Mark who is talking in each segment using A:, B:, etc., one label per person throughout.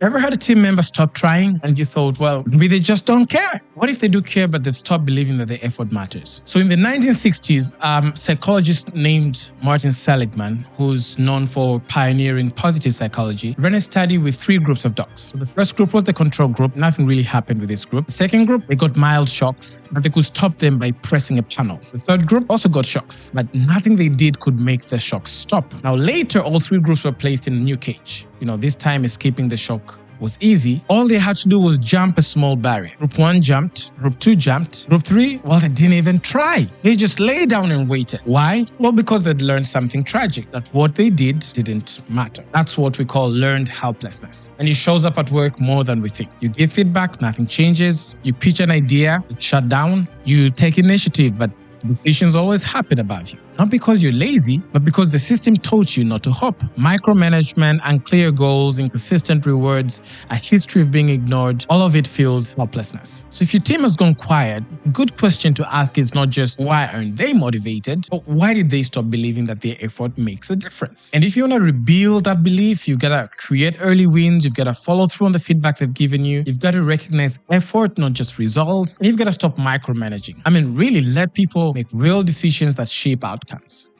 A: Ever had a team member stop trying and you thought, well, maybe they just don't care? What if they do care, but they've stopped believing that their effort matters? So in the 1960s, psychologist named Martin Seligman, who's known for pioneering positive psychology, ran a study with 3 groups of dogs. So the first group was the control group. Nothing really happened with this group. The second group, they got mild shocks, but they could stop them by pressing a panel. The third group also got shocks, but nothing they did could make the shocks stop. Now later, all 3 groups were placed in a new cage. This time escaping the shock was easy. All they had to do was jump a small barrier. Group 1 jumped, Group 2 jumped, Group 3, well, they didn't even try. They just lay down and waited. Why? Well, because they'd learned something tragic, that what they did didn't matter. That's what we call learned helplessness. And it shows up at work more than we think. You give feedback, nothing changes. You pitch an idea, it's shut down. You take initiative, but decisions always happen above you. Not because you're lazy, but because the system taught you not to hope. Micromanagement, unclear goals, inconsistent rewards, a history of being ignored, all of it feels helplessness. So if your team has gone quiet, a good question to ask is not just why aren't they motivated, but why did they stop believing that their effort makes a difference? And if you want to rebuild that belief, you've got to create early wins, you've got to follow through on the feedback they've given you, you've got to recognize effort, not just results, and you've got to stop micromanaging. Really let people make real decisions that shape outcomes.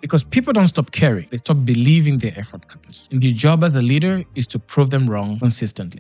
A: Because people don't stop caring, they stop believing their effort counts. And your job as a leader is to prove them wrong consistently.